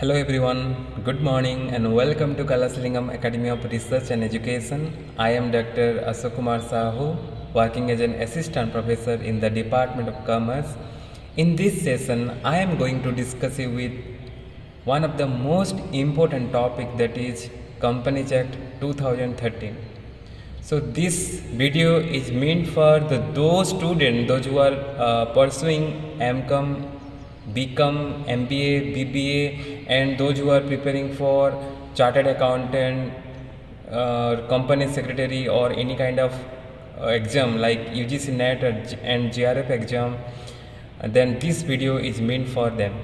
Hello everyone, good morning and welcome to Kalasalingam Academy of Research and Education. I am Dr. Ashok Kumar Sahu, working as an assistant professor in the Department of Commerce. In this session, I am going to discuss you with one of the most important topic, that is Companies Act 2013. So this video is meant for those students, those who are pursuing MCom, BCom, MBA, BBA, and those who are preparing for chartered accountant, company secretary, or any kind of exam like UGC NET and JRF exam. Then this video is meant for them.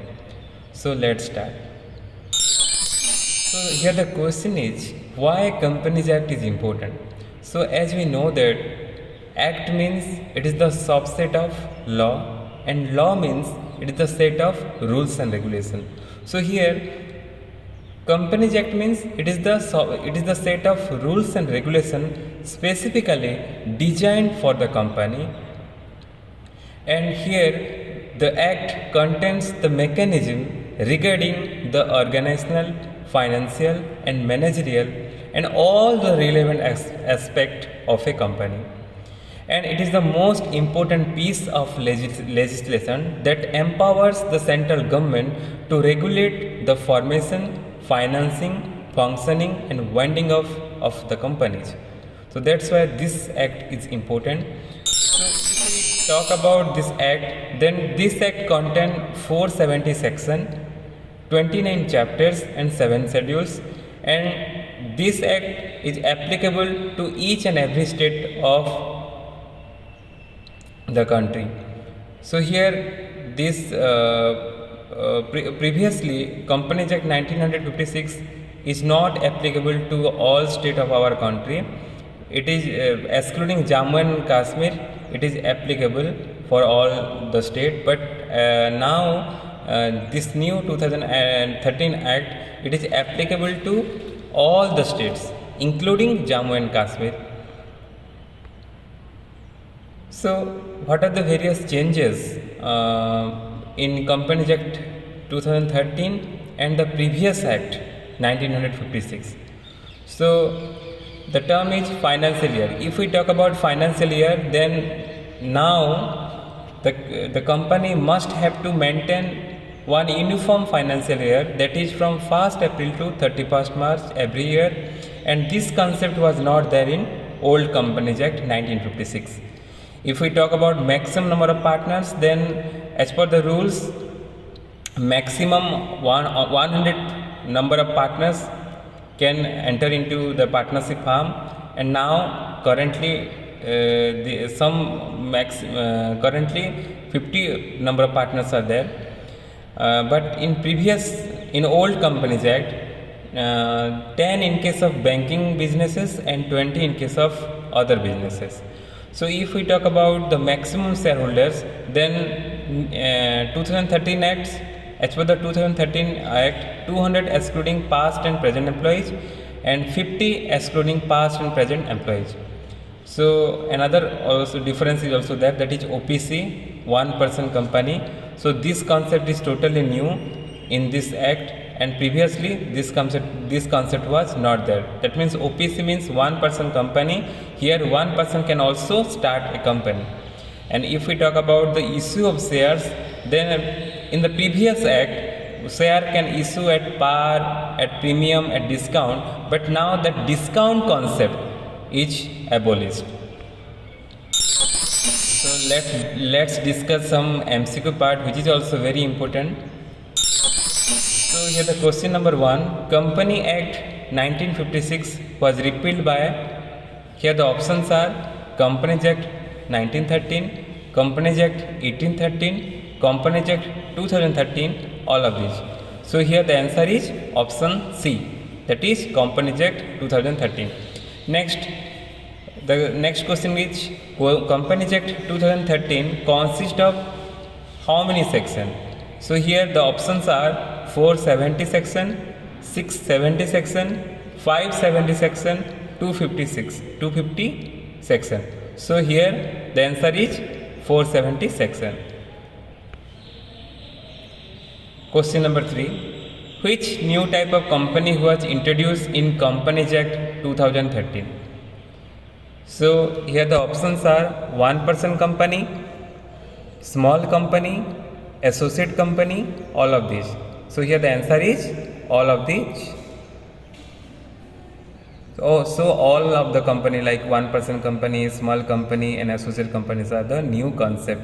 So let's start. So here the question is, why Companies Act is important? So as we know that Act means it is the subset of law, and law means it is the set of rules and regulation. So here Companies Act means it is the set of rules and regulation specifically designed for the company, and here the Act contains the mechanism regarding the organizational, financial and managerial and all the relevant aspect of a company. And it is the most important piece of legislation that empowers the central government to regulate the formation, financing, functioning and winding of the companies. So that's why this act is important. So if we talk about this act, then this act contains 470 sections, 29 chapters and 7 schedules, and this act is applicable to each and every state of the country. So here this previously Companies Act 1956 is not applicable to all states of our country. It is excluding Jammu and Kashmir, it is applicable for all the state, but now this new 2013 Act, it is applicable to all the states including Jammu and Kashmir. So what are the various changes in Companies Act 2013 and the previous Act 1956? So the term is financial year. If we talk about financial year, then now the company must have to maintain one uniform financial year, that is from 1st April to 31st March every year, and this concept was not there in old Companies Act 1956. If we talk about maximum number of partners, then as per the rules, maximum 100 number of partners can enter into the partnership firm, and now currently currently 50 number of partners are there. But in old Companies Act, 10 in case of banking businesses and 20 in case of other businesses. So if we talk about the maximum shareholders, then 2013 Acts, as per the 2013 Act, 200 excluding past and present employees and 50 excluding past and present employees. So another also difference is also there, that is OPC, one person company. So this concept is totally new in this act, and previously this concept was not there. That means OPC means one person company. Here one person can also start a company. And if we talk about the issue of shares, then in the previous act, share can issue at par, at premium, at discount, but now that discount concept is abolished. So let's discuss some MCQ part, which is also very important. So here the question number 1, Company Act 1956 was repealed by, here the options are Companies Act 1913, Companies Act 1813, Companies Act 2013, all of these. So here the answer is option C, that is Companies Act 2013. Next, the next question is, Companies Act 2013 consists of how many sections? So here the options are 470 section, 670 section, 570 section, 250 section. So here the answer is 470 section. Question number 3. Which new type of company was introduced in Companies Act 2013? So here the options are one person company, small company, associate company, all of these. So here the answer is all of these. So all of the company like one person company, small company and associate companies are the new concept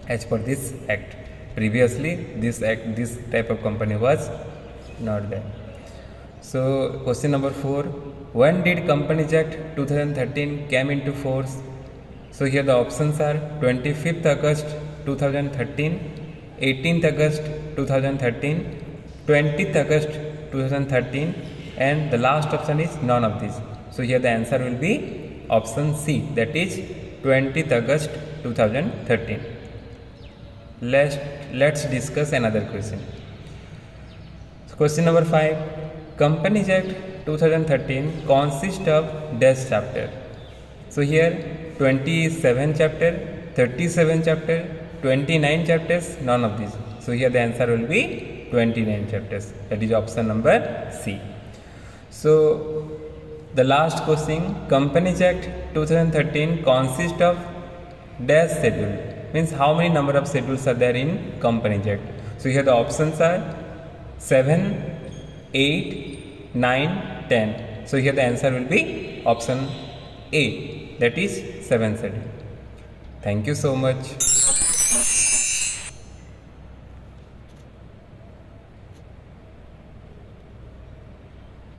as per this act. Previously this type of company was not there. So question number 4, when did Companies Act 2013 came into force? So here the options are 25th August 2013, 18th August 2013, 20th August 2013 and the last option is none of these. So here the answer will be option C, that is 20th August 2013. Let's discuss another question. So question number 5, Companies Act 2013 consists of dash chapter. So here 27 chapter, 37 chapter, 29 chapters, none of these. So here the answer will be 29 chapters, that is option number C. So the last question, Companies Act 2013 consists of dash schedule, means how many number of schedules are there in Companies Act. So here the options are 7, 8, 9, 10. So here the answer will be option A, that is 7 schedule. Thank you so much.